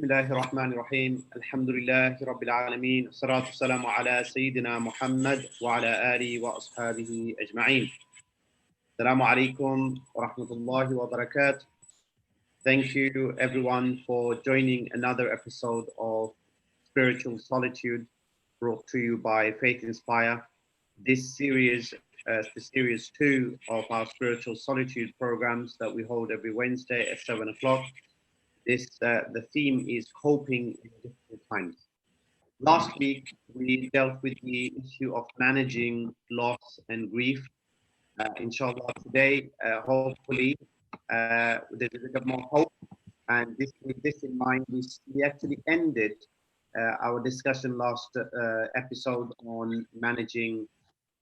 بسم الله الرحمن الرحيم الحمد لله رب العالمين الصلاة والسلام على سيدنا محمد وعلى آله وأصحابه أجمعين. السلام عليكم ورحمة الله وبركاته. Thank you everyone for joining another episode of Spiritual Solitude, brought to you by Faith Inspire. This series is the series 2 of our Spiritual Solitude programs that we hold every Wednesday at 7 o'clock. The theme is coping in difficult times. Last week, we dealt with the issue of managing loss and grief. Inshallah, today, hopefully, there's a bit of more hope. And with this in mind, we actually ended our discussion last episode on managing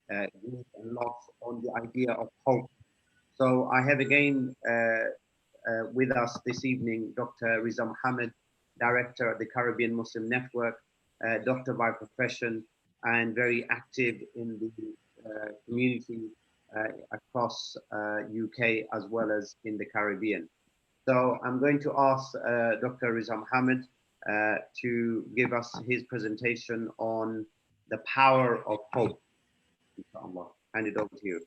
grief and loss, on the idea of hope. So I have again with us this evening, Dr. Riza Mohammed, Director of the Caribbean Muslim Network, doctor by profession, and very active in the community across UK as well as in the Caribbean. So I'm going to ask Dr. Riza Mohammed to give us his presentation on the power of hope. Inshallah. Hand it over to you.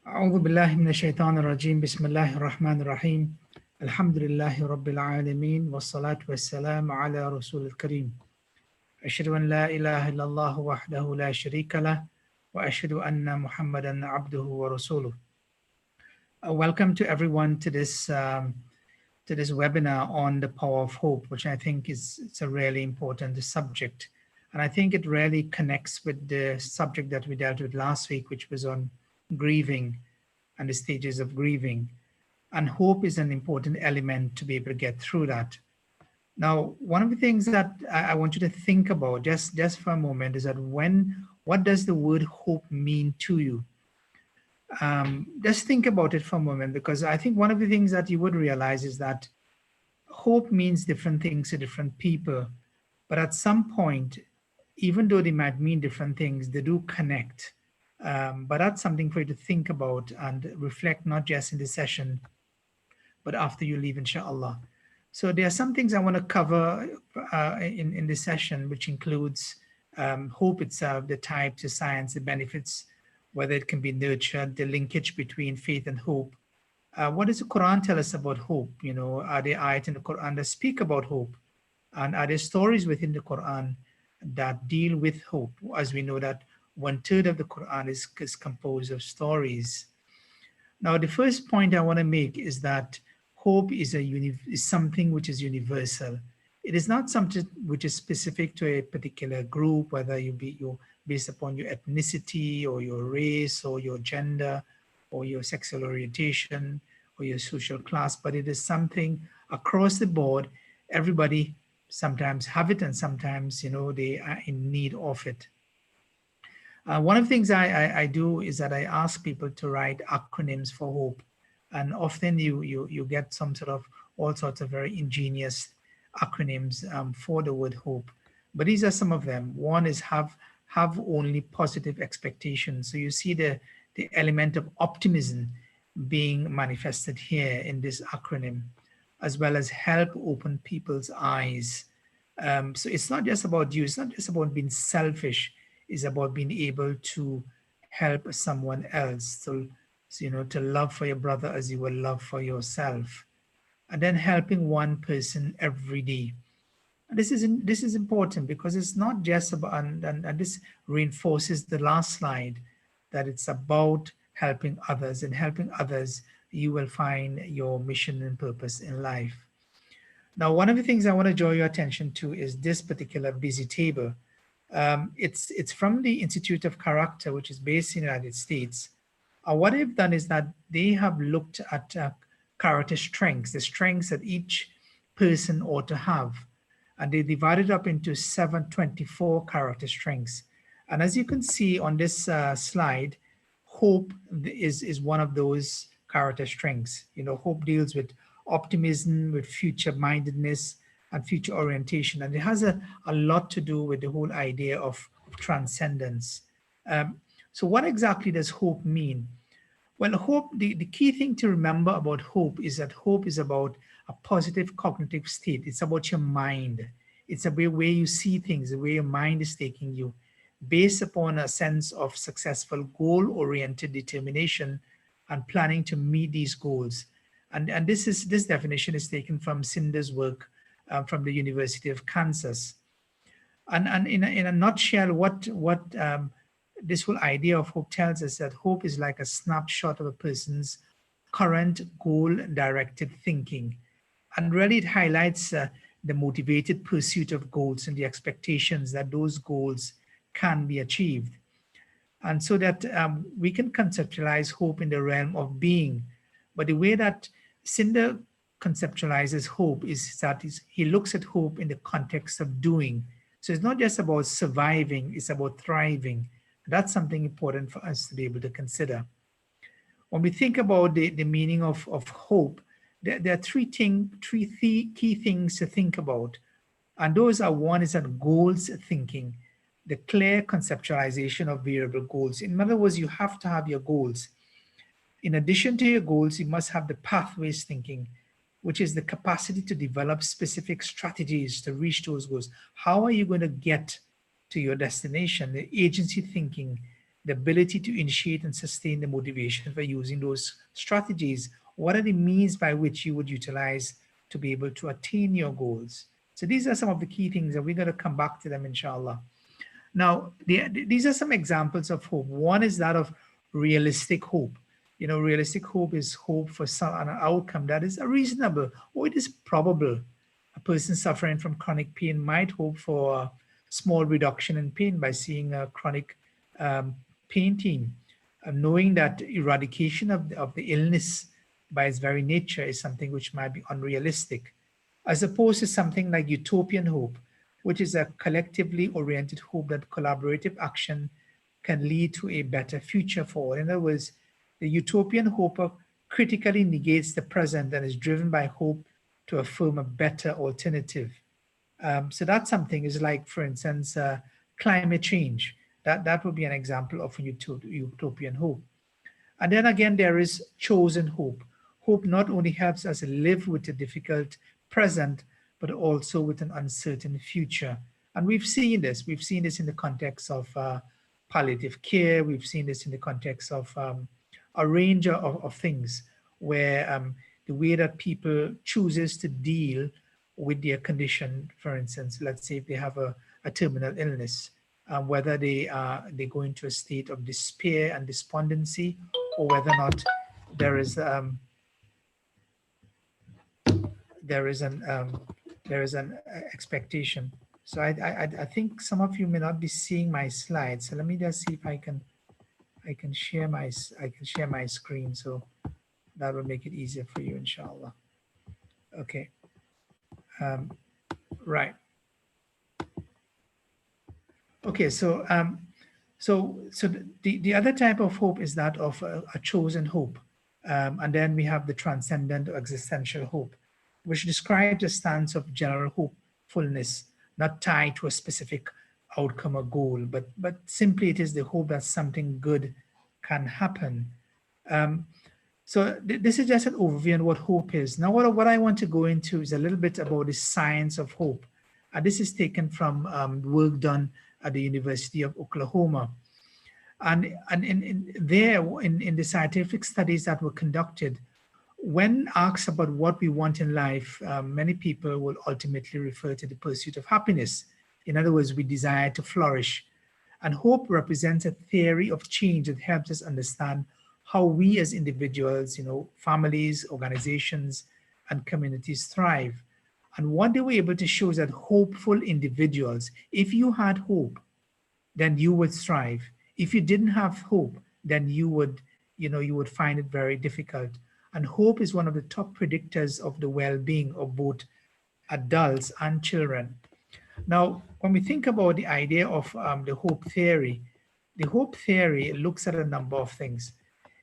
أعوذ بالله من الشيطان الرجيم بسم الله الرحمن الرحيم الحمد لله رب العالمين والصلاة والسلام على رسول الكريم أشهد أن لا إله إلا الله وحده لا شريك له وأشهد أن محمدا عبده ورسوله. Welcome to everyone to this webinar on the power of hope, which I think it's a really important subject, and I think it really connects with the subject that we dealt with last week, which was on grieving and the stages of grieving. And hope is an important element to be able to get through that. Now, one of the things that I want you to think about just for a moment is that what does the word hope mean to you? Just think about it for a moment, because I think one of the things that you would realize is that hope means different things to different people. But at some point, even though they might mean different things, they do connect. But that's something for you to think about and reflect, not just in this session, but after you leave, inshallah. So there are some things I want to cover in this session, which includes hope itself, the types, the science, the benefits, whether it can be nurtured, the linkage between faith and hope. What does the Quran tell us about hope? You know, are there ayat in the Quran that speak about hope? And are there stories within the Quran that deal with hope? As we know that 1/3 of the Quran is composed of stories. Now, the first point I want to make is that hope is something which is universal. It is not something which is specific to a particular group, whether you're based upon your ethnicity or your race or your gender or your sexual orientation or your social class, but it is something across the board. Everybody sometimes have it, and sometimes, you know, they are in need of it. One of the things I do is that I ask people to write acronyms for hope, and often you get all sorts of very ingenious acronyms for the word hope. But these are some of them. One is have only positive expectations. So you see the element of optimism being manifested here in this acronym, as well as help open people's eyes. So it's not just about you. It's not just about being selfish. Is about being able to help someone else, to love for your brother as you will love for yourself, and then helping one person every day. And this is important, because it's not just about, and this reinforces the last slide, that it's about helping others, and helping others you will find your mission and purpose in life. Now, one of the things I want to draw your attention to is this particular busy table. It's from the Institute of Character, which is based in the United States. What they've done is that they have looked at character strengths, the strengths that each person ought to have. And they divided up into 724 character strengths. And as you can see on this slide, hope is one of those character strengths. You know, hope deals with optimism, with future-mindedness, and future orientation. And it has a lot to do with the whole idea of transcendence. So what exactly does hope mean? Well, hope, the key thing to remember about hope is that hope is about a positive cognitive state. It's about your mind. It's about where you see things, the way your mind is taking you, based upon a sense of successful goal-oriented determination and planning to meet these goals. And this definition is taken from Cinder's work from the University of Kansas. And in a nutshell, what this whole idea of hope tells us that hope is like a snapshot of a person's current goal-directed thinking. And really it highlights the motivated pursuit of goals and the expectations that those goals can be achieved. And so that we can conceptualize hope in the realm of being. But the way that Cinder conceptualizes hope is that he looks at hope in the context of doing. So it's not just about surviving, it's about thriving. That's something important for us to be able to consider. When we think about the meaning of hope, there are three key things to think about. And those are, one is that goals thinking, the clear conceptualization of variable goals. In other words, you have to have your goals. In addition to your goals, you must have the pathways thinking, which is the capacity to develop specific strategies to reach those goals. How are you going to get to your destination? The agency thinking, the ability to initiate and sustain the motivation for using those strategies. What are the means by which you would utilize to be able to attain your goals? So these are some of the key things, and we're going to come back to them, inshallah. Now, these are some examples of hope. One is that of realistic hope. You know, realistic hope is hope for an outcome that is reasonable or it is probable. A person suffering from chronic pain might hope for a small reduction in pain by seeing a chronic pain team, knowing that eradication of the illness by its very nature is something which might be unrealistic, as opposed to something like utopian hope, which is a collectively oriented hope that collaborative action can lead to a better future for all. In other words, the utopian hope critically negates the present and is driven by hope to affirm a better alternative. So that's something is like, for instance, climate change. That would be an example of a utopian hope. And then again, there is chosen hope. Hope not only helps us live with a difficult present, but also with an uncertain future. And we've seen this. We've seen this in the context of palliative care. We've seen this in the context of a range of things where the way that people chooses to deal with their condition, for instance, let's say if they have a terminal illness, whether they go into a state of despair and despondency, or whether or not there is an expectation. So I think some of you may not be seeing my slides. So let me just see if I can share my screen, so that will make it easier for you, inshallah. Okay. Right. Okay. So the other type of hope is that of a chosen hope, and then we have the transcendent or existential hope, which describes a stance of general hopefulness, not tied to a specific outcome or goal, but simply it is the hope that something good can happen. So this is just an overview on what hope is. Now, what I want to go into is a little bit about the science of hope. This is taken from work done at the University of Oklahoma. And in the scientific studies that were conducted, when asked about what we want in life, many people will ultimately refer to the pursuit of happiness. In other words, we desire to flourish. And hope represents a theory of change that helps us understand how we as individuals, families, organizations, and communities thrive. And what they were able to show is that hopeful individuals, if you had hope, then you would thrive. If you didn't have hope, then you would find it very difficult. And hope is one of the top predictors of the well-being of both adults and children. Now, when we think about the idea of the hope theory looks at a number of things.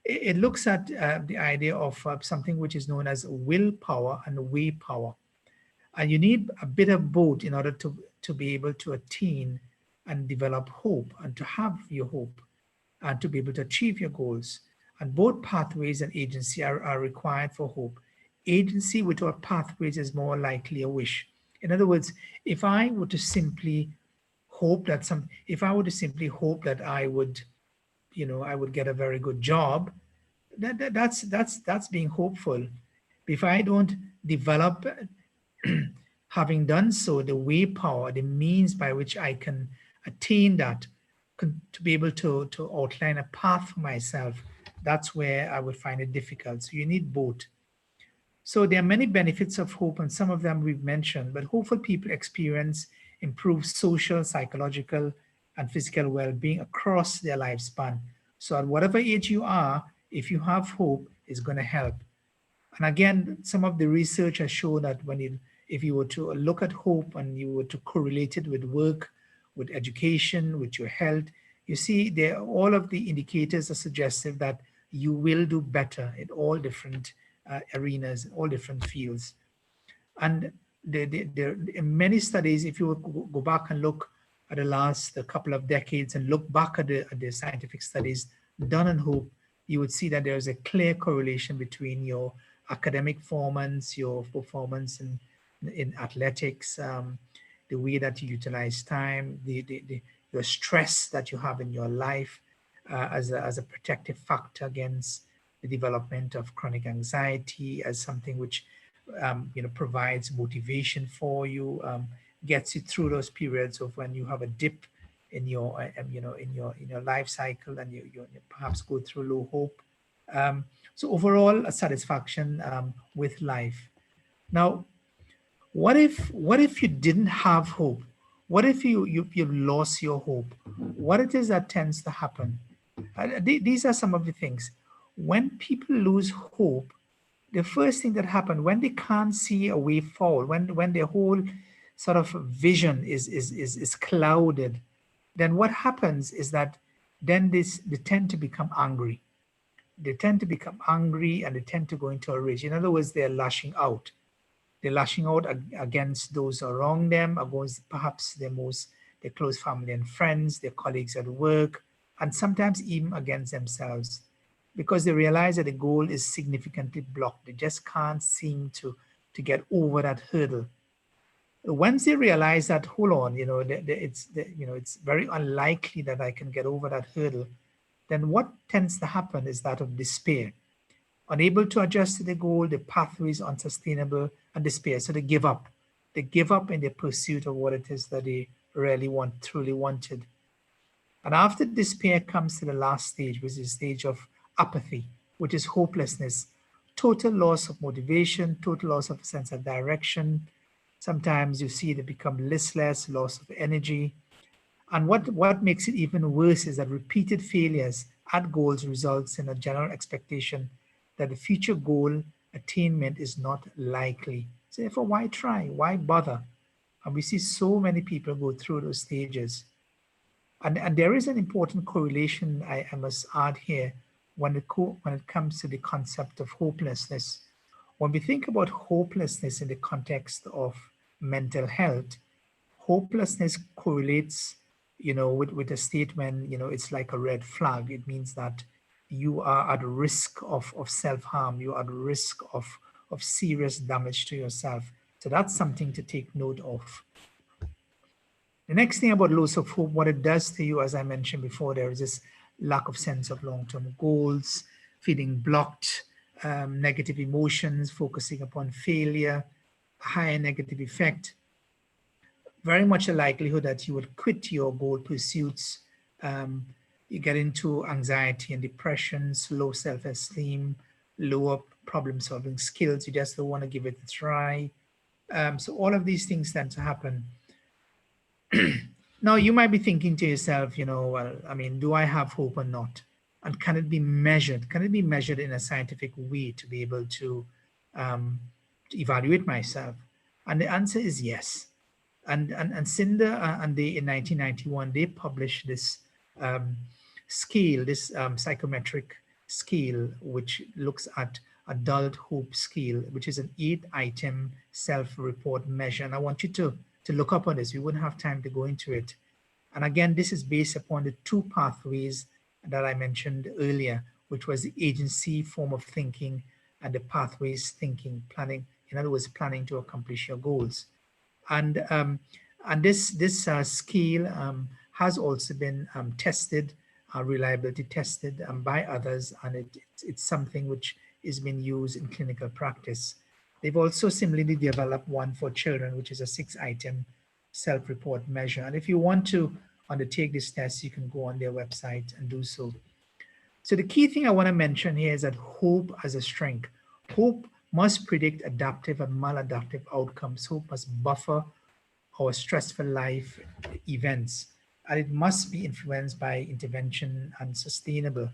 It looks at the idea of something which is known as willpower and way power. And you need a bit of both in order to be able to attain and develop hope and to have your hope and to be able to achieve your goals. And both pathways and agency are required for hope. Agency without pathways is more likely a wish. In other words, if I were to simply hope that if I were to simply hope that I would, I would get a very good job, that's being hopeful. If I don't develop, having done so, the way power, the means by which I can attain that, to be able to outline a path for myself, that's where I would find it difficult. So you need both. So there are many benefits of hope, and some of them we've mentioned, but hopeful people experience improved social, psychological, and physical well-being across their lifespan. So at whatever age you are, if you have hope, it's going to help. And again, some of the research has shown that if you were to look at hope and you were to correlate it with work, with education, with your health, you see there all of the indicators are suggestive that you will do better in all different arenas, all different fields. And there in many studies, if you go back and look at the last couple of decades and look back at the scientific studies done on hope, you would see that there's a clear correlation between your academic performance, your performance in athletics, the way that you utilize time, your stress that you have in your life as a protective factor against the development of chronic anxiety, as something which provides motivation for you, gets you through those periods of when you have a dip in your in your life cycle, and you perhaps go through low hope. So overall, a satisfaction with life. Now, what if you didn't have hope? What if you lost your hope? What it is that tends to happen? These are some of the things. When people lose hope, the first thing that happens when they can't see a way forward, when their whole sort of vision is clouded, then what happens is that then they tend to become angry. They tend to become angry and they tend to go into a rage. In other words, they're lashing out. They're lashing out against those around them, against perhaps their close family and friends, their colleagues at work, and sometimes even against themselves, because they realize that the goal is significantly blocked. They just can't seem to get over that hurdle. Once they realize that, hold on, it's very unlikely that I can get over that hurdle, then what tends to happen is that of despair. Unable to adjust to the goal, the pathway is unsustainable, and despair. So they give up. They give up in their pursuit of what it is that they really truly wanted. And after despair comes to the last stage, which is the stage of apathy, which is hopelessness, total loss of motivation, total loss of a sense of direction. Sometimes you see they become listless, loss of energy. And what makes it even worse is that repeated failures at goals results in a general expectation that the future goal attainment is not likely. So therefore, why try? Why bother? And we see so many people go through those stages. And there is an important correlation I must add here when it comes to the concept of hopelessness. When we think about hopelessness in the context of mental health, hopelessness correlates, with a state when, it's like a red flag. It means that you are at risk of self-harm. You are at risk of serious damage to yourself. So that's something to take note of. The next thing about loss of hope, what it does to you, as I mentioned before, there is this lack of sense of long-term goals, feeling blocked, negative emotions, focusing upon failure, higher negative effect, very much a likelihood that you would quit your goal pursuits. You get into anxiety and depression, low self-esteem, lower problem-solving skills. You just don't want to give it a try. So all of these things tend to happen. Now, you might be thinking to yourself, well, I mean, do I have hope or not? And can it be measured? Can it be measured in a scientific way to be able to evaluate myself? And the answer is yes. And Cinder and they in 1991, they published this scale, this psychometric scale, which looks at adult hope scale, which is an 8-item self-report measure. And I want you to look up on this. We wouldn't have time to go into it. And again, this is based upon the 2 pathways that I mentioned earlier, which was the agency form of thinking, and the pathways thinking, planning, in other words, planning to accomplish your goals. And this scale has also been tested, reliability tested by others, and it's something which is being used in clinical practice. They've also similarly developed one for children, which is a 6-item self-report measure. And if you want to undertake this test, you can go on their website and do so. So the key thing I want to mention here is that hope as a strength. Hope must predict adaptive and maladaptive outcomes. Hope must buffer our stressful life events, and it must be influenced by intervention and sustainable.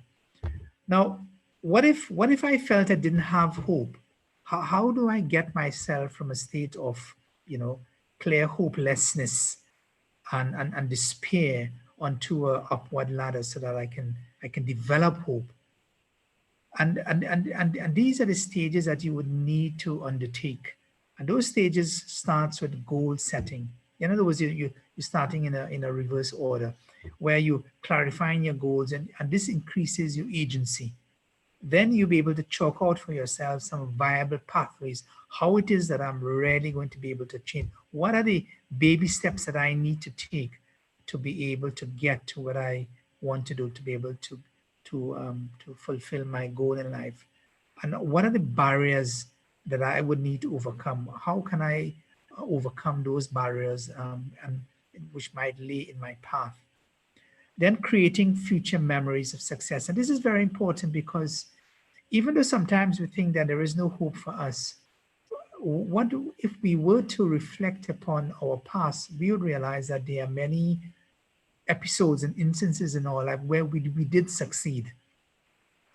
Now, what if I felt I didn't have hope? How do I get myself from a state of, clear hopelessness and despair onto a upward ladder so that I can develop hope? And these are the stages that you would need to undertake. And those stages starts with goal setting. In other words, you're starting in a reverse order, where you clarifying your goals, and this increases your agency. Then you'll be able to chalk out for yourself some viable pathways, how it is that I'm really going to be able to change. What are the baby steps that I need to take to be able to get to what I want to do, to be able to fulfill my goal in life? And what are the barriers that I would need to overcome? How can I overcome those barriers and which might lay in my path? Then creating future memories of success. And this is very important, because even though sometimes we think that there is no hope for us, if we were to reflect upon our past, we would realize that there are many episodes and instances in our life where we did succeed.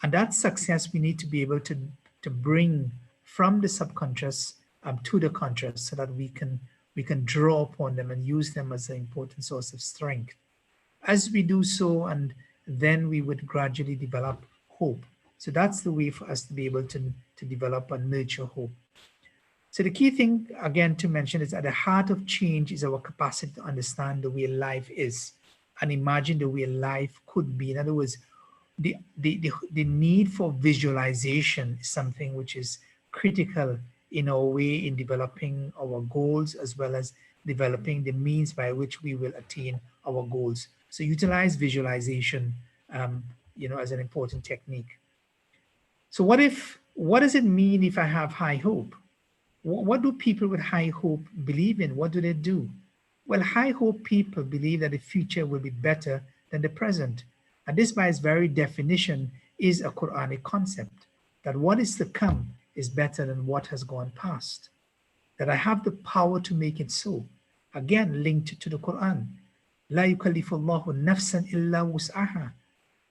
And that success we need to be able to bring from the subconscious to the conscious, so that we can draw upon them and use them as an important source of strength. As we do so, and then we would gradually develop hope. So that's the way for us to be able to develop and nurture hope. So the key thing, again, to mention is at the heart of change is our capacity to understand the way life is and imagine the way life could be. In other words, the need for visualization is something which is critical in our way in developing our goals, as well as developing the means by which we will attain our goals. So utilize visualization, as an important technique. So what does it mean if I have high hope? What do people with high hope believe in? What do they do? Well, high hope people believe that the future will be better than the present. And this, by its very definition, is a Quranic concept, that what is to come is better than what has gone past, that I have the power to make it so. Again, linked to the Quran. La yukallifullahu nafsan illa wus'aha.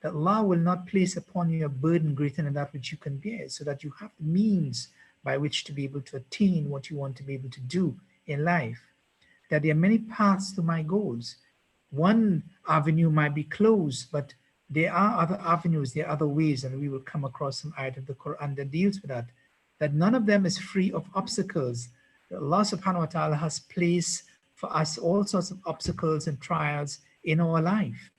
That Allah will not place upon you a burden greater than that which you can bear, so that you have the means by which to be able to attain what you want to be able to do in life. That there are many paths to my goals. One avenue might be closed, but there are other avenues, there are other ways, and we will come across some ayat of the Quran that deals with that. That none of them is free of obstacles. That Allah subhanahu wa ta'ala has placed for us all sorts of obstacles and trials in our life.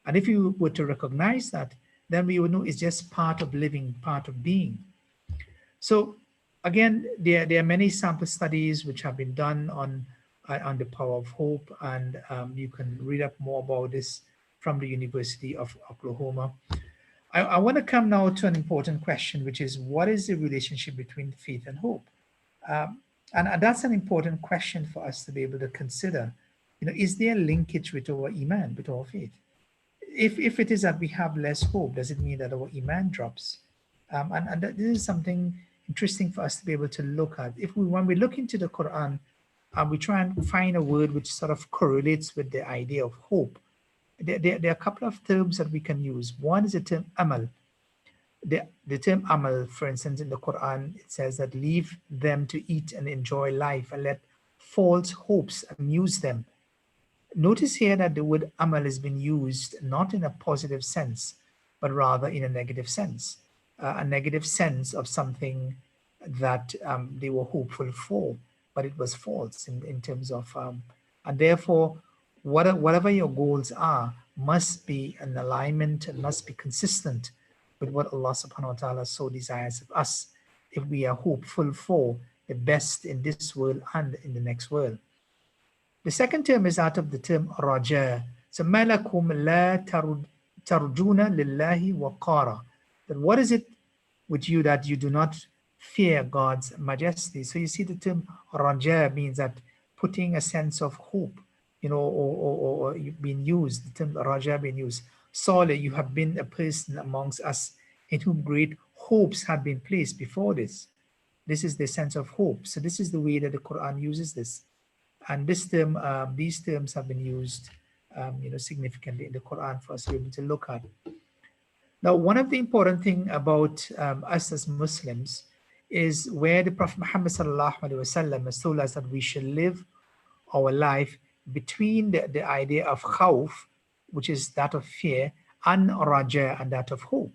And if you were to recognize that, then we would know it's just part of living, part of being. So again, there are many sample studies which have been done on the power of hope, and you can read up more about this from the University of Oklahoma. I want to come now to an important question, which is, what is the relationship between faith and hope? And that's an important question for us to be able to consider. Is there a linkage with our iman, with our faith? If it is that we have less hope, does it mean that our iman drops? And this is something interesting for us to be able to look at. When we look into the Quran, we try and find a word which sort of correlates with the idea of hope. There are a couple of terms that we can use. One is the term amal. The term amal, for instance, in the Quran, it says that leave them to eat and enjoy life and let false hopes amuse them. Notice here that the word amal has been used not in a positive sense, but rather in a negative sense of something that they were hopeful for, but it was false in terms of, and therefore, whatever your goals are must be in alignment and must be consistent with what Allah subhanahu wa ta'ala so desires of us, if we are hopeful for the best in this world and in the next world. The second term is out of the term raja. So malakum la tarjuna lillahi waqara. That what is it with you that you do not fear God's majesty? So you see the term raja means that putting a sense of hope, or being used, the term raja being used. Saleh, you have been a person amongst us in whom great hopes have been placed before this. This is the sense of hope. So this is the way that the Quran uses this. And this term, these terms have been used, significantly in the Quran for us to be able to look at. Now, one of the important thing about us as Muslims is where the Prophet Muhammad sallallahu alaihi wasallam has told us that we should live our life between the idea of khawf, which is that of fear, and raja, and that of hope,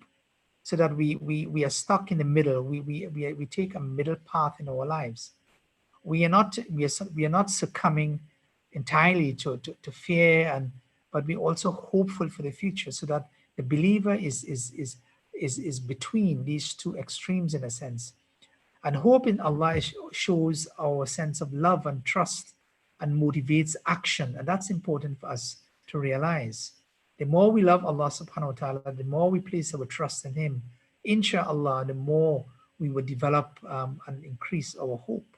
so that we are stuck in the middle. We take a middle path in our lives. We are not succumbing entirely to fear, but we're also hopeful for the future, so that the believer is between these two extremes in a sense. And hope in Allah shows our sense of love and trust and motivates action. And that's important for us to realize. The more we love Allah subhanahu wa ta'ala, the more we place our trust in Him, inshallah, the more we will develop and increase our hope.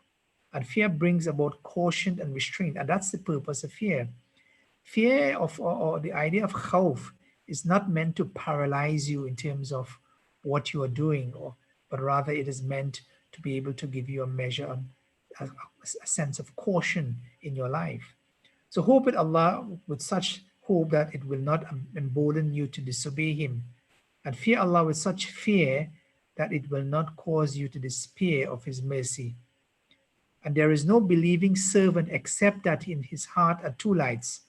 And fear brings about caution and restraint. And that's the purpose of fear. Fear or the idea of khawf is not meant to paralyze you in terms of what you are doing, but rather it is meant to be able to give you a measure, a sense of caution in your life. So hope in Allah with such hope that it will not embolden you to disobey Him, and fear Allah with such fear that it will not cause you to despair of His mercy. And there is no believing servant except that in his heart are two lights,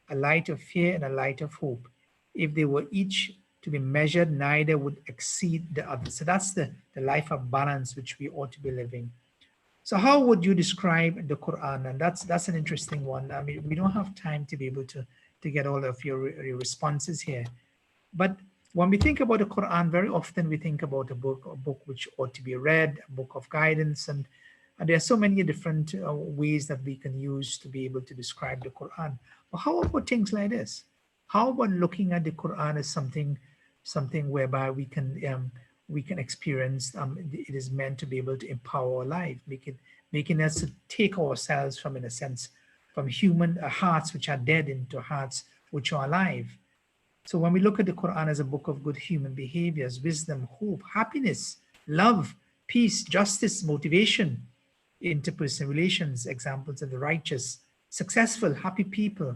a light of fear and a light of hope. If they were each to be measured, neither would exceed the other. So that's the life of balance which we ought to be living. So how would you describe the Quran? And that's an interesting one. I mean, we don't have time to be able to get all of your responses here. But when we think about the Quran, very often we think about a book which ought to be read, a book of guidance, and there are so many different ways that we can use to be able to describe the Quran. But how about things like this? How about looking at the Quran as something whereby we can experience? It is meant to be able to empower our life, making us to take ourselves from, in a sense, from human hearts which are dead into hearts which are alive. So when we look at the Quran as a book of good human behaviors, wisdom, hope, happiness, love, peace, justice, motivation, interpersonal relations, examples of the righteous, successful, happy people,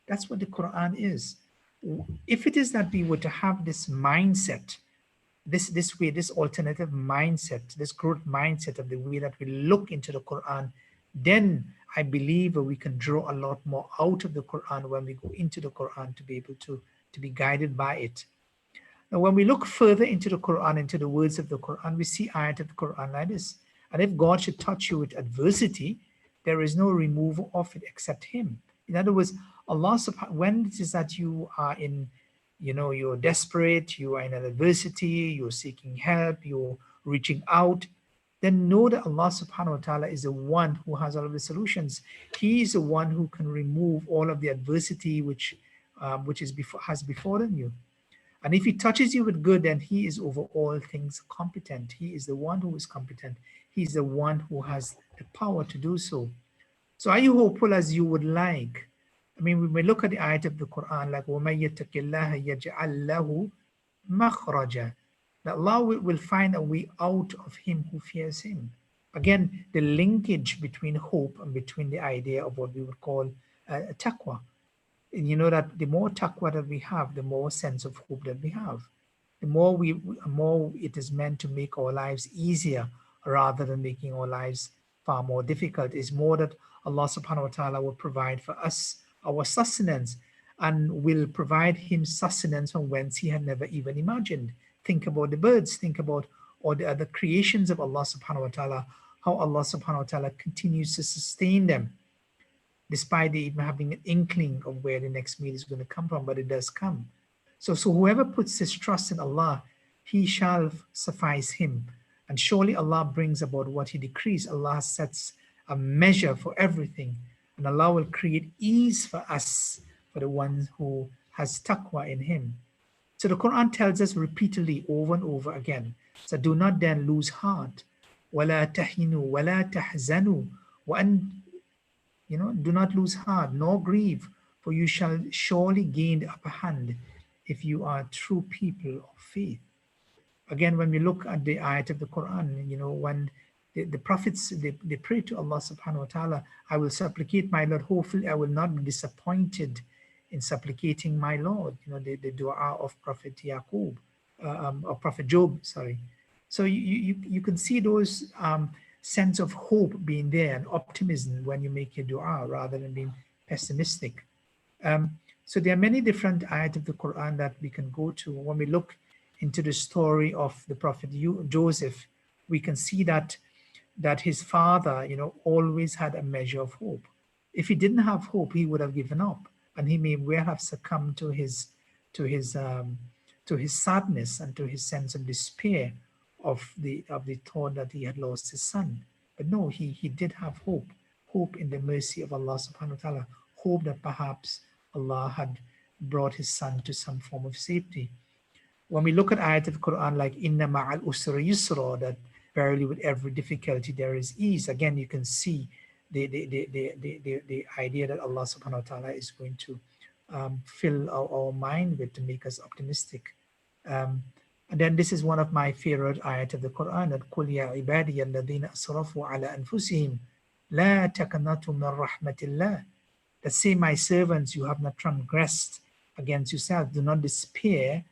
that's what the Quran is. If it is that we were to have this mindset, this way, this alternative mindset, this growth mindset of the way that we look into the Quran, then I believe we can draw a lot more out of the Quran when we go into the Quran to be able to be guided by it. Now, when we look further into the Quran, into the words of the Quran, we see ayat of the Quran like this. And if God should touch you with adversity, there is no removal of it except Him. In other words, Allah subhanahu, when it is that you are in, you're desperate, you are in an adversity, you're seeking help, you're reaching out, then know that Allah subhanahu wa ta'ala is the one who has all of the solutions. He is the one who can remove all of the adversity which has befallen you. And if He touches you with good, then He is over all things competent. He is the one who is competent. He's the one who has the power to do so. So are you hopeful as you would like? I mean, we may look at the ayat of the Quran like وَمَن يَتَّقِ اللَّهَ يَجْعَلْ لَهُ مَخْرَجًا, that Allah will find a way out of him who fears Him. Again, the linkage between hope and between the idea of what we would call taqwa. And you know that the more taqwa that we have, the more sense of hope that we have. The more it is meant to make our lives easier rather than making our lives far more difficult. It's more that Allah subhanahu wa ta'ala will provide for us our sustenance and will provide Him sustenance from whence He had never even imagined. Think about the birds, think about all the other creations of Allah subhanahu wa ta'ala, how Allah subhanahu wa ta'ala continues to sustain them, despite they even having an inkling of where the next meal is going to come from, but it does come. So whoever puts his trust in Allah, he shall suffice him. And surely Allah brings about what he decrees. Allah sets a measure for everything. And Allah will create ease for us, for the one who has taqwa in him. So the Quran tells us repeatedly over and over again. So do not then lose heart. وَلَا تَحِنُوا وَلَا تَحْزَنُوا do not lose heart, nor grieve, for you shall surely gain the upper hand if you are true people of faith. Again, when we look at the ayat of the Quran, when the prophets, they pray to Allah subhanahu wa ta'ala, I will supplicate my Lord, hopefully I will not be disappointed in supplicating my Lord, the dua of Prophet Yaqub, or Prophet Job, sorry. So you can see those sense of hope being there and optimism when you make your dua rather than being pessimistic. So there are many different ayat of the Quran that we can go to. When we look into the story of the Prophet Joseph, we can see that his father, always had a measure of hope. If he didn't have hope, he would have given up, and he may well have succumbed to his sadness and to his sense of despair of the thought that he had lost his son. But no, he did have hope in the mercy of Allah subhanahu wa ta'ala, hope that perhaps Allah had brought his son to some form of safety. When we look at ayat of Quran like inna ma'al usra yusra, that verily with every difficulty there is ease, again you can see the idea that Allah subhanahu wa ta'ala is going to fill our mind with to make us optimistic. And then this is one of my favorite ayat of the Quran, that قُلْ يَا عِبَادِيَ الَّذِينَ أَسْرَفُوا عَلَى أَنفُسِهِمْ لَا تَقْنَطُوا مِنْ رَحْمَةِ اللَّهِ. That say, my servants, you have not transgressed against yourself, do not despair,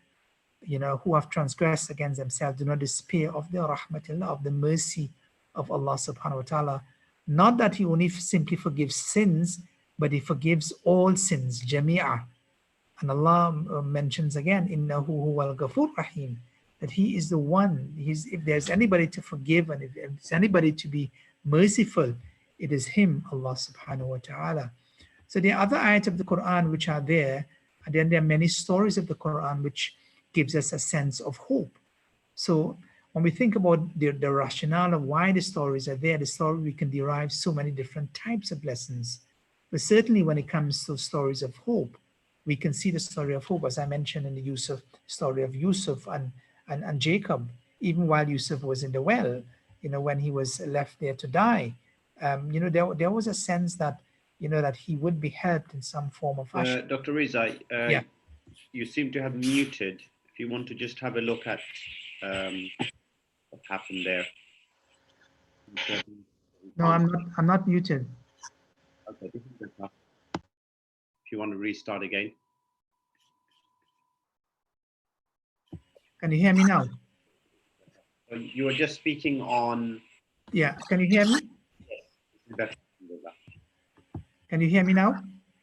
who have transgressed against themselves, do not despair of the rahmatillah, of the mercy of Allah subhanahu wa ta'ala. Not that he only simply forgives sins, but he forgives all sins, jami'ah. And Allah mentions again, innahu huwal ghafur rahim, that he is the one, if there's anybody to forgive and if there's anybody to be merciful, it is him, Allah subhanahu wa ta'ala. So there are other ayats of the Quran which are there, and then there are many stories of the Quran which gives us a sense of hope. So when we think about the rationale of why the stories are there, the story, we can derive so many different types of lessons. But certainly when it comes to stories of hope, we can see the story of hope, as I mentioned in the story of Yusuf and Jacob, even while Yusuf was in the well, when he was left there to die, there was a sense that, that he would be helped in some form of fashion. Dr. Riza, yeah. You seem to have muted. If you want to just have a look at what happened there. No, I'm not muted. Okay, this is better. If you want to restart again. Can you hear me now? You were just speaking on... Yeah, can you hear me? Yes. Can you hear me now?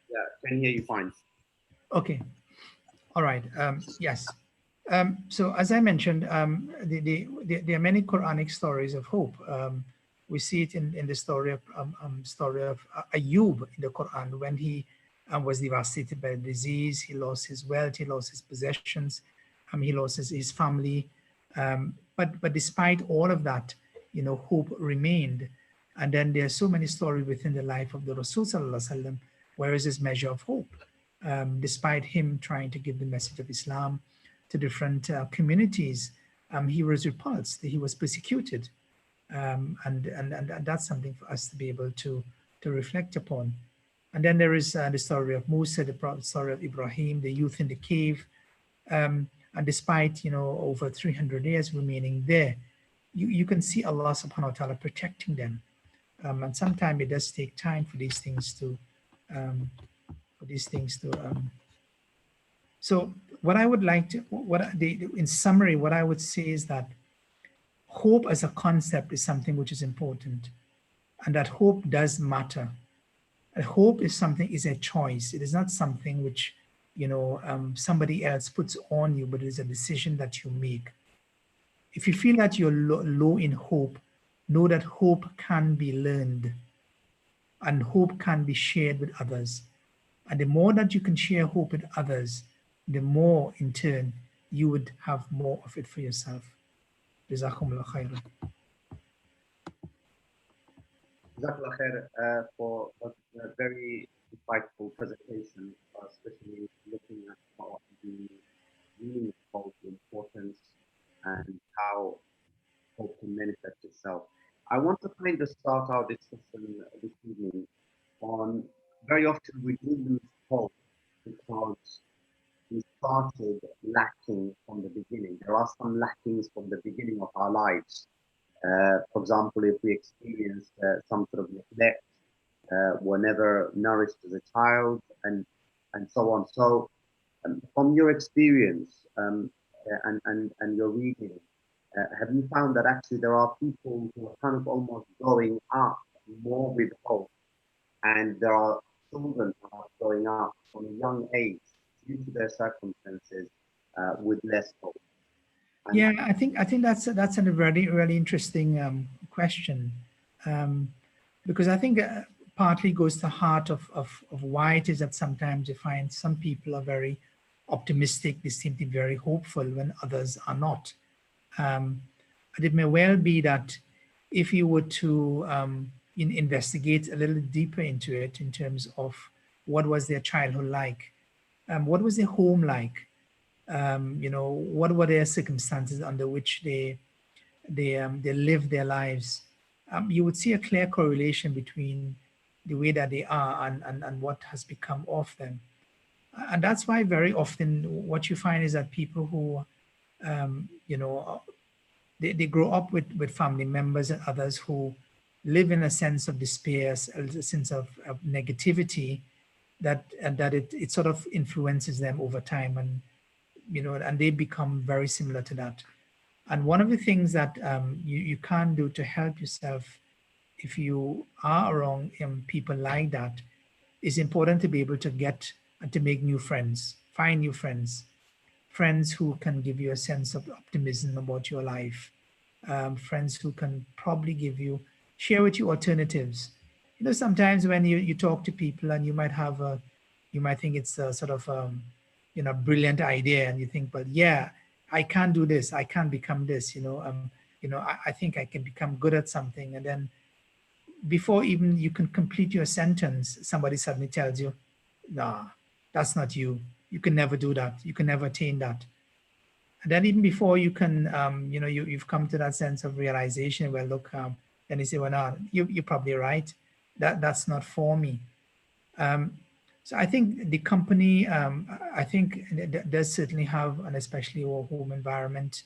Yeah, I can hear you fine. Okay. All right. Yes. So as I mentioned, there are many Quranic stories of hope. We see it in the story of Ayub in the Quran, when he was devastated by a disease. He lost his wealth, he lost his possessions, he lost his family. But despite all of that, hope remained. And then there are so many stories within the life of the Rasul Sallallahu Alaihi Wasallam, where is this measure of hope? Despite him trying to give the message of Islam to different communities, he was repulsed, he was persecuted. And that's something for us to be able to reflect upon. And then there is the story of Musa, the story of Ibrahim, the youth in the cave. And despite, over 300 years remaining there, you can see Allah subhanahu wa ta'ala protecting them. And sometimes it does take time for these things to, so what I would like to, in summary, what I would say is that hope as a concept is something which is important, and that hope does matter. And hope is a choice. It is not something which, somebody else puts on you, but it is a decision that you make. If you feel that you're low in hope, know that hope can be learned, and hope can be shared with others. And the more that you can share hope with others, the more in turn you would have more of it for yourself. Jazakumullah khairan. Jazakallah khair for a very insightful presentation, especially looking at how the meaning of hope, the importance, and how hope can manifest itself. I want to kind of start our discussion this evening on very often we do lose hope because we started lacking from the beginning. There are some lackings from the beginning of our lives. For example, if we experience some sort of neglect, were never nourished as a child, and so on. So, from your experience and your reading, have you found that actually there are people who are kind of almost growing up more with hope, and there are children who are growing up from a young age due to their circumstances with less hope? And Yeah, I think that's a very really interesting question, um, because I think partly goes to the heart of why it is that sometimes you find some people are very optimistic, they seem to be very hopeful when others are not. Um, and it may well be that if you were to investigate a little deeper into it in terms of what was their childhood like, what was their home like, what were their circumstances under which they live their lives, you would see a clear correlation between the way that they are and what has become of them. And that's why very often what you find is that people who, they grow up with family members and others who live in a sense of despair, a sense of negativity, that it sort of influences them over time, and they become very similar to that. And one of the things that you can do to help yourself if you are around people like that is important to be able to get and to make new friends, find new friends, friends who can give you a sense of optimism about your life, friends who can probably share with you alternatives. Sometimes when you talk to people and you might think it's a sort of, brilliant idea, and you think, but yeah, I can do this, I can become this, I think I can become good at something. And then before even you can complete your sentence, somebody suddenly tells you, nah, that's not you. You can never do that. You can never attain that. And then even before you can, you've come to that sense of realization, well, look, then you say, well, no, you're probably right. That's not for me. Um, so I think the company, I think does certainly have, and especially our home environment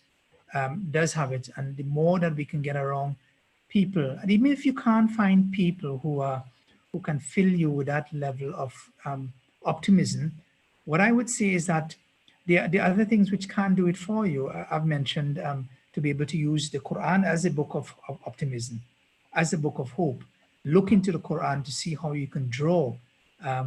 does have it. And the more that we can get around people, and even if you can't find people who can fill you with that level of optimism, what I would say is that the other things which can do it for you, I've mentioned, to be able to use the Quran as a book of optimism, as a book of hope. Look into the Quran to see how you can draw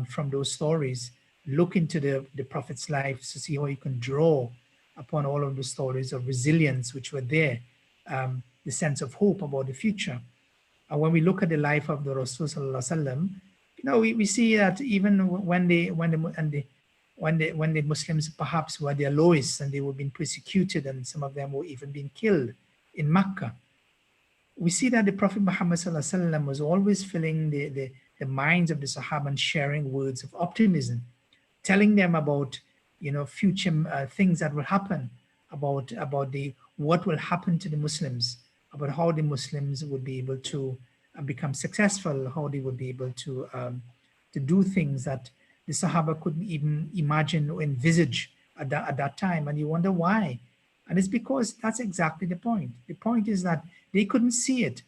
from those stories. Look into the Prophet's life to see how you can draw upon all of the stories of resilience which were there, the sense of hope about the future. And when we look at the life of the Rasul Sallallahu Alaihi Wasallam, we see that even when the Muslims perhaps were their lowest and they were being persecuted and some of them were even being killed in Mecca, we see that the Prophet Muhammad Sallallahu Alaihi Wasallam was always filling the minds of the Sahaba and sharing words of optimism, telling them about future things that will happen, about the what will happen to the Muslims, about how the Muslims would be able to become successful, how they would be able to do things that the Sahaba couldn't even imagine or envisage at that time. And you wonder why. And it's because that's exactly the point. The point is that they couldn't see it.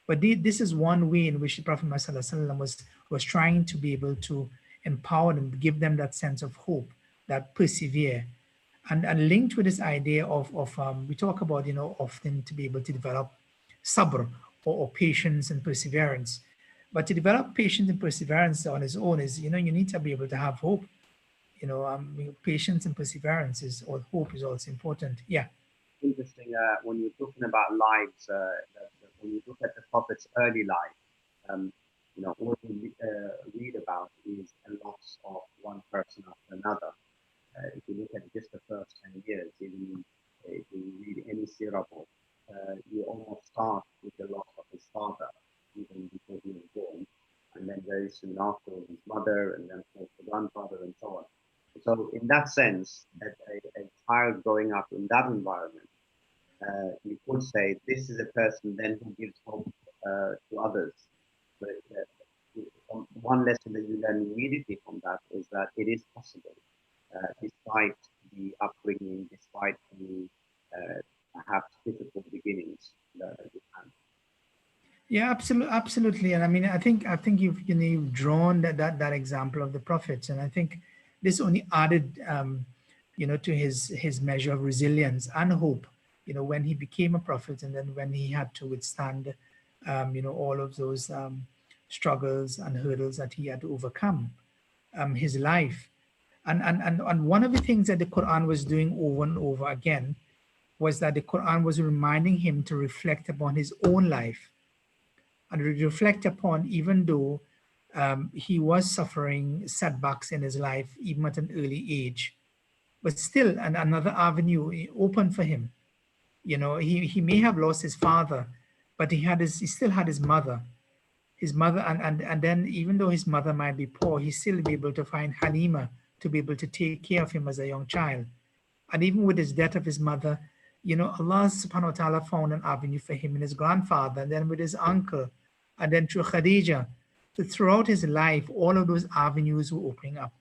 But this is one way in which the Prophet Muhammad was trying to be able to empower them, give them that sense of hope, that persevere. And linked with this idea of we talk about, often to be able to develop sabr or patience and perseverance. But to develop patience and perseverance on its own is, you need to be able to have hope. Patience and perseverance or hope is also important. Yeah. interesting when you're talking about lives, when you look at the Prophet's early life, all we read about is a loss of one person after another. if you look at just the first 10 years, even if you read any seerah book, you almost start with the loss of his father, even before he was born, and then very soon after his mother, and then of course the grandfather, and so on. So in that sense, a child growing up in that environment, you could say this is a person then who gives hope to others. But one lesson that you learn immediately from that is that it is possible, despite the upbringing, despite the perhaps difficult beginnings that you had. Yeah, absolutely. And I mean, I think you've drawn that example of the prophets, and I think this only added, to his measure of resilience and hope. When he became a prophet, and then when he had to withstand, all of those struggles and hurdles that he had to overcome, his life, and one of the things that the Quran was doing over and over again was that the Quran was reminding him to reflect upon his own life and reflect upon, even though he was suffering setbacks in his life, even at an early age, but still another avenue open for him. He may have lost his father, but he still had his mother, and then even though his mother might be poor, he still be able to find Halima to be able to take care of him as a young child. And even with his death of his mother, Allah subhanahu wa ta'ala found an avenue for him and his grandfather, and then with his uncle, and then through Khadija. So throughout his life, all of those avenues were opening up.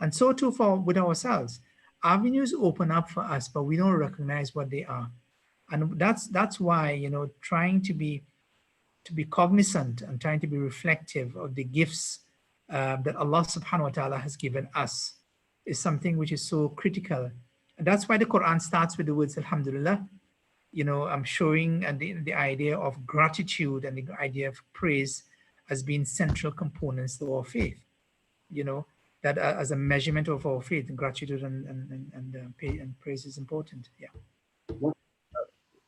And so too for with ourselves. Avenues open up for us, but we don't recognize what they are. And that's why, trying to be cognizant and trying to be reflective of the gifts that Allah subhanahu wa ta'ala has given us is something which is so critical. And that's why the Quran starts with the words Alhamdulillah. I'm showing and the idea of gratitude and the idea of praise as being central components to our faith. That as a measurement of our faith, gratitude and praise is important. Yeah. One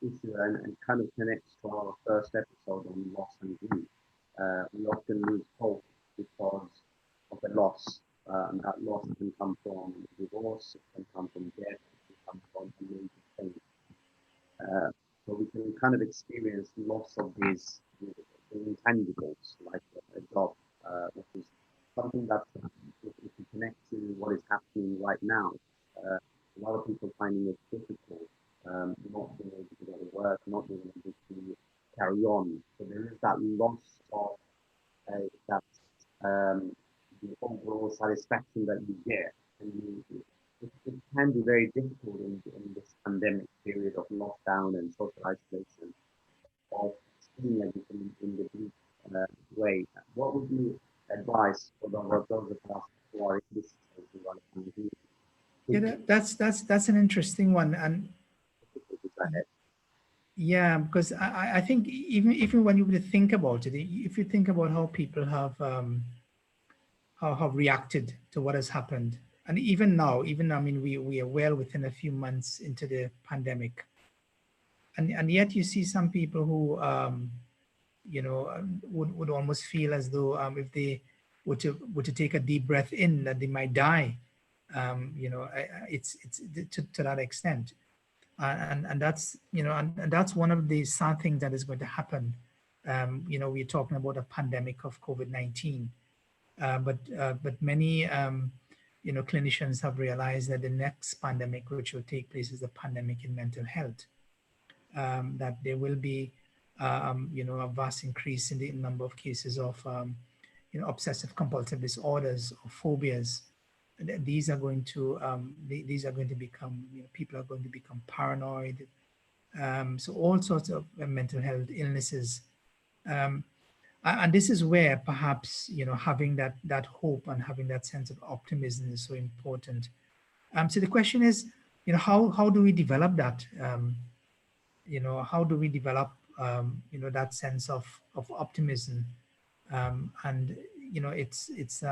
issue, and kind of connects to our first episode on loss and grief. We often lose hope because of the loss. That loss can come from divorce, it can come from death, it can come from a major change. So we can kind of experience loss of these intangibles, like a job, which is something that if you connect to what is happening right now, a lot of people finding it difficult, not being able to go to work, not being able to carry on. So there is that loss of that the overall satisfaction that you get, and it can be very difficult in this pandemic period of lockdown and social isolation, of seeing everything in the deep way. What would you advise for those of us who are in this situation right now, who Yeah, that's an interesting one. And difficulties ahead? yeah, because I think even when you really think about it, if you think about how people have reacted to what has happened, and even now, even I mean, we are well within a few months into the pandemic, and yet you see some people who would almost feel as though if they were to take a deep breath in, that they might die. It's to that extent. And that's and that's one of the sad things that is going to happen. We're talking about a pandemic of COVID-19, but many clinicians have realized that the next pandemic which will take place is a pandemic in mental health. That there will be a vast increase in the number of cases of obsessive compulsive disorders or phobias. These are going to become, people are going to become paranoid. So all sorts of mental health illnesses. And this is where perhaps having that hope and having that sense of optimism is so important. So the question is, how do we develop that? How do we develop that sense of optimism? And it's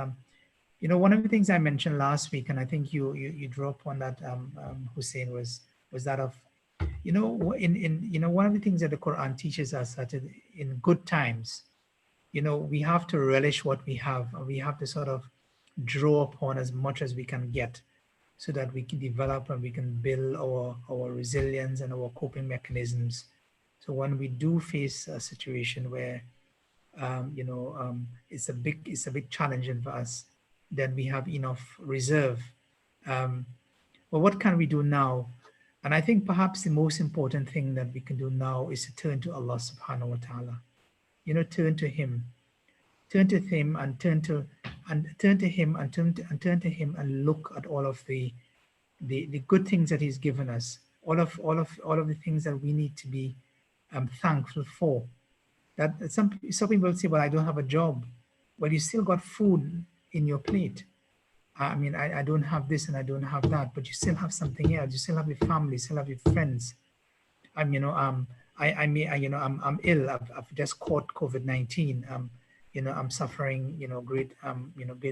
one of the things I mentioned last week, and I think you drew upon that, Hussein, was that of in one of the things that the Quran teaches us, that in good times, we have to relish what we have, and we have to sort of draw upon as much as we can get. so that we can develop and we can build our resilience and our coping mechanisms. So when we do face a situation where it's a big challenge for us, then we have enough reserve. Um, well, what can we do now? And I think perhaps the most important thing that we can do now is to turn to Allah subhanahu wa ta'ala. Turn to Him. Turn to Him and turn to Him and turn to Him and look at all of the good things that He's given us. All of the things that we need to be thankful for. That some people say, well, I don't have a job. Well, you still got food in your plate. I mean, I don't have this and I don't have that, but you still have something else. You still have your family, you still have your friends. I'm ill. I've just caught COVID-19. I'm suffering, great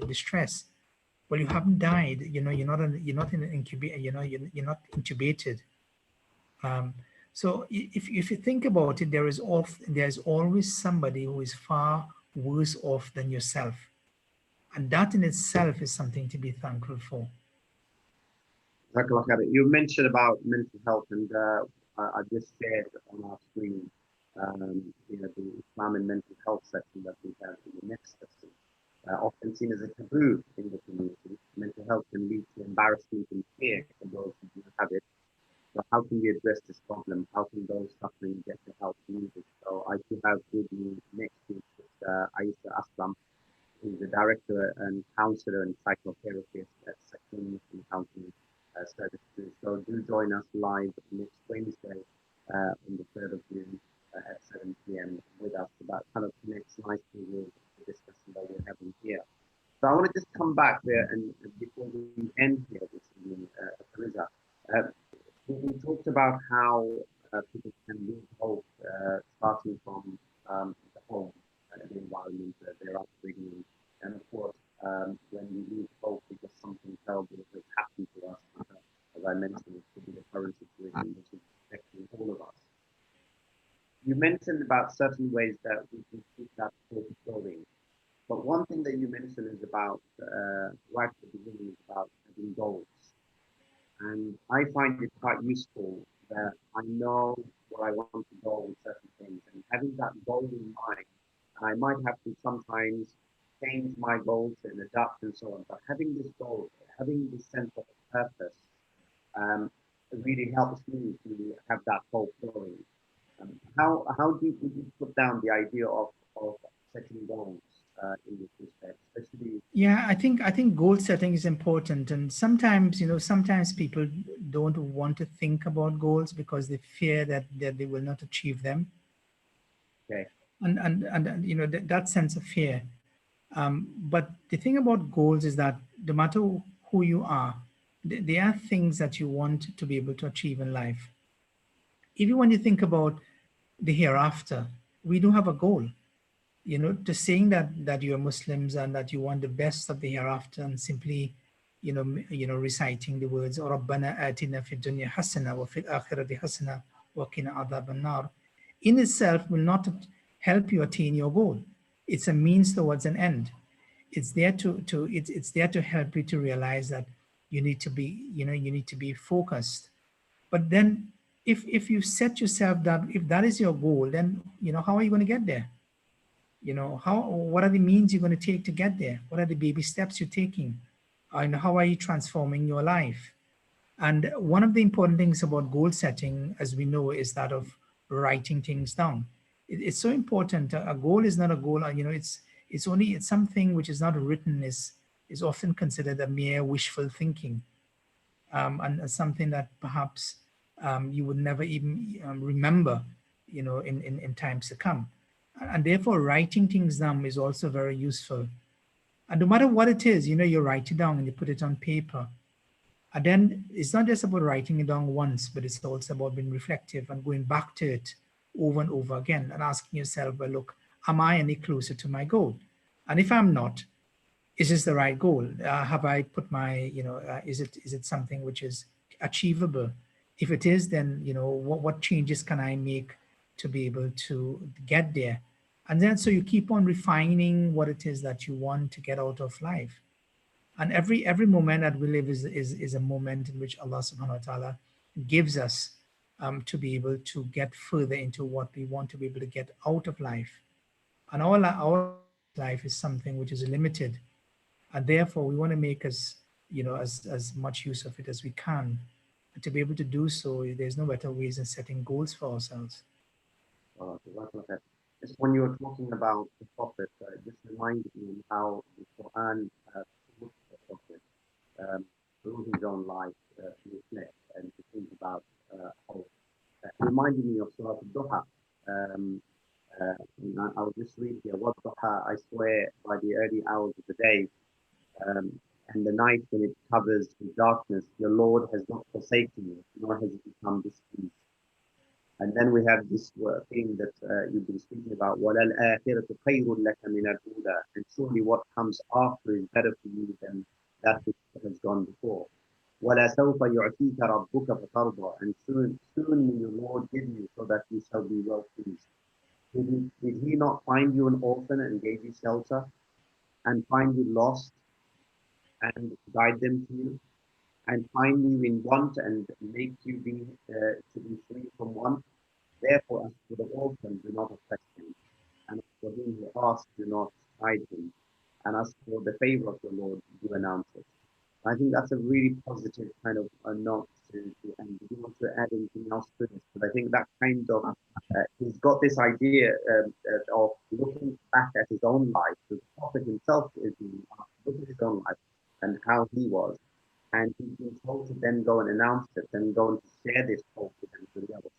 distress. Well, you haven't died. You're not in an incubator. You're not intubated. So if you think about it, there's always somebody who is far worse off than yourself. And that in itself is something to be thankful for. You mentioned about mental health, and I just shared on our screen, the Islam and mental health section that we have in the next session. Often seen as a taboo in the community, mental health can lead to embarrassment and fear for those who do have it. So how can we address this problem? How can those suffering get the help needed? So I do have with me next week Aisha Aslam, who's the director and counselor and psychotherapist at Second and Counseling Services. So do join us live next Wednesday on the 3rd of June at 7 p.m. with us. That kind of connects nicely with the discussion that we're having here. So I want to just come back there and before we end here this evening, Fariza, we talked about how people can lose hope starting from the home, the environment that they're operating in. And of course, when we lose hope because something terrible has happened to us, as I mentioned, it could be the current situation which is affecting all of us. You mentioned about certain ways that we can keep that hope going. But one thing that you mentioned is about, right at the beginning, is about having goals. And I find it quite useful that I know where I want to go with certain things and having that goal in mind. And I might have to sometimes change my goals and adapt and so on. But having this goal, having this sense of purpose, really helps me to have that hope going. How deep would you put down the idea of setting goals in this respect, especially? Yeah, I think goal setting is important, and sometimes people don't want to think about goals because they fear that they will not achieve them. Okay. And that sense of fear. But the thing about goals is that no matter who you are, there are things that you want to be able to achieve in life. Even when you think about the hereafter, we do have a goal. To saying that you're Muslims and that you want the best of the hereafter and simply, reciting the words "Rabbana atina fid dunya hasana wa fil akhirati hasana wa qina adhaban nar" in itself will not help you attain your goal. It's a means towards an end. It's there it's there to help you to realize that you need to be focused. But then if you set yourself that, if that is your goal, then how are you going to get there? What are the means you're going to take to get there? What are the baby steps you're taking? And how are you transforming your life? And one of the important things about goal setting, as we know, is that of writing things down. It's so important. A goal is not a goal. It's something which is not written, is often considered a mere wishful thinking, and something that perhaps you would never even remember, in times to come. And therefore, writing things down is also very useful. And no matter what it is, you write it down and you put it on paper. And then it's not just about writing it down once, but it's also about being reflective and going back to it over and over again and asking yourself, well, look, am I any closer to my goal? And if I'm not, is this the right goal? Have I put is it something which is achievable? If it is, then, what changes can I make to be able to get there? And then so you keep on refining what it is that you want to get out of life. And every moment that we live is a moment in which Allah subhanahu wa ta'ala gives us to be able to get further into what we want to be able to get out of life. And our life is something which is limited, and therefore we want to make as much use of it as we can. And to be able to do so, there's no better ways than setting goals for ourselves. Just when you were talking about the Prophet, it just reminded me how the Quran looks at the Prophet through his own life to reflect and to think about hope. It reminded me of Surah Al-Duha. I will just read here, what Duha, I swear by the early hours of the day, um, and the night when it covers with darkness, your Lord has not forsaken you, nor has it become displeased. And then we have this thing that you've been speaking about, وَلَلْآخِرَةُ خَيْرٌ لَكَ مِنَ الْأُولَى. And surely what comes after is better for you than that which has gone before. وَلَسَوْفَ يُعْتِيكَ رَبُّكَ فَتَرْضَى. And soon will your Lord give you so that you shall be well pleased. Did he not find you an orphan and gave you shelter, and find you lost and guide them to you, and find you in want and make you to be free from want? Therefore, as for the orphan, do not oppress him, and as for him who asks, do not hide him, and as for the favor of the Lord, do announce it. I think that's a really positive kind of a note to end. Do you want to add anything else to this? But I think that kind of he's got this idea of looking back at his own life. The Prophet himself is looking at his own life and how he was, and he's been told to then go and announce it, and go and share this hope with everybody else.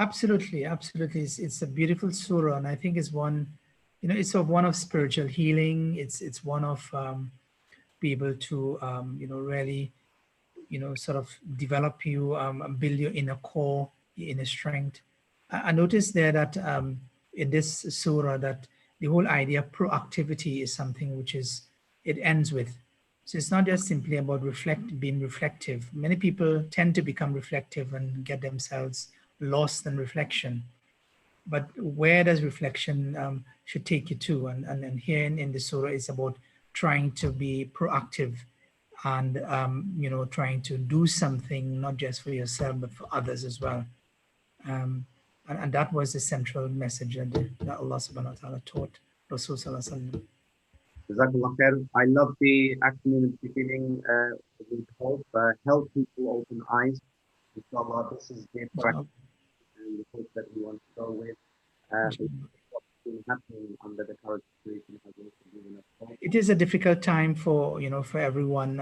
Absolutely, absolutely. It's a beautiful surah, and I think it's one, it's of one of spiritual healing. It's one of be able to really sort of develop you, build your inner core, your inner strength. I noticed there that in this surah that the whole idea of proactivity is something which it ends with. So it's not just simply about being reflective. Many people tend to become reflective and get themselves lost in reflection. But where does reflection should take you to? And here in the surah, it's about trying to be proactive and trying to do something not just for yourself but for others as well. And that was the central message that Allah subhanahu wa ta'ala taught Rasul sallallahu alaihi wasallam. Jazakallah khair. I love the acronym beginning with hope. Help people open eyes. Inshallah, this is the practice and the hope that we want to go with. What's been happening under the current situation has also given us hope. It is a difficult time for everyone,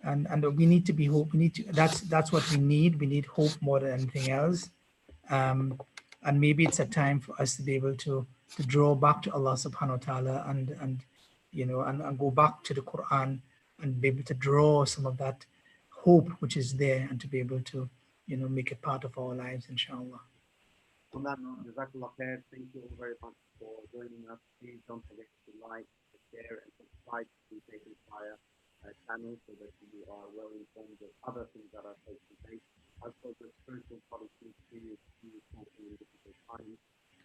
and we need to be hope. We need to. That's what we need. We need hope more than anything else. And maybe it's a time for us to be able to draw back to Allah subhanahu wa ta'ala and go back to the Quran and be able to draw some of that hope which is there, and to be able to make it part of our lives, inshallah. On that note, Jazakallah khair. Thank you all very much for joining us. Please don't forget to like, share, and subscribe to the Taken Fire channel so that you are well informed of other things that are taking place. As for the spiritual policy series, talking in difficult times.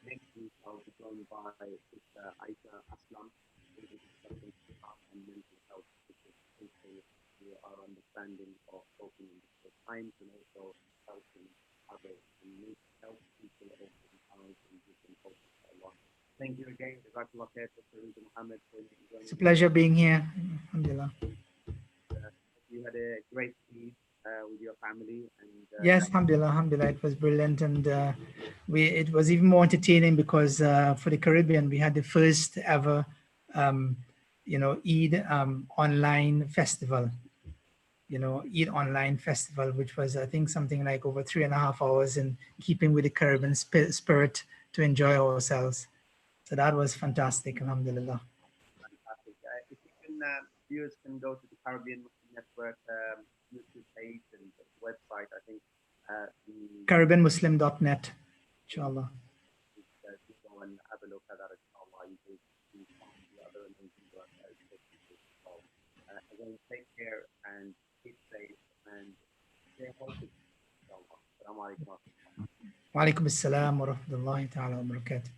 Next week, I'll be joined by Sister Aisha Aslam, who will be discussing Qur'an and mental health, which is crucial to our understanding of coping in difficult times, and also helping others who need help people open eyes and give them hope. Thank you again, Jazakallah khair, Dr. Muhammad, for joining. It's a pleasure being here. Alhamdulillah. You had a great Eid with your family, and yes, alhamdulillah, it was brilliant, and it was even more entertaining because for the Caribbean we had the first ever Eid online festival. Eid online festival, which was, I think, something like over 3.5 hours, in keeping with the Caribbean spirit, to enjoy ourselves. So that was fantastic, alhamdulillah. Fantastic. If you can, viewers can go to the Caribbean Muslim Network YouTube page and website. I think CaribbeanMuslim.net, inshallah. Go and have a look at that. Inshallah, you will see some of the other amazing work that is taking place. Again, take care and keep safe and stay healthy. Inshallah. Assalamu alaikum. Wa alaikum assalam wa rahmatullahi ta'ala wa barakatuh.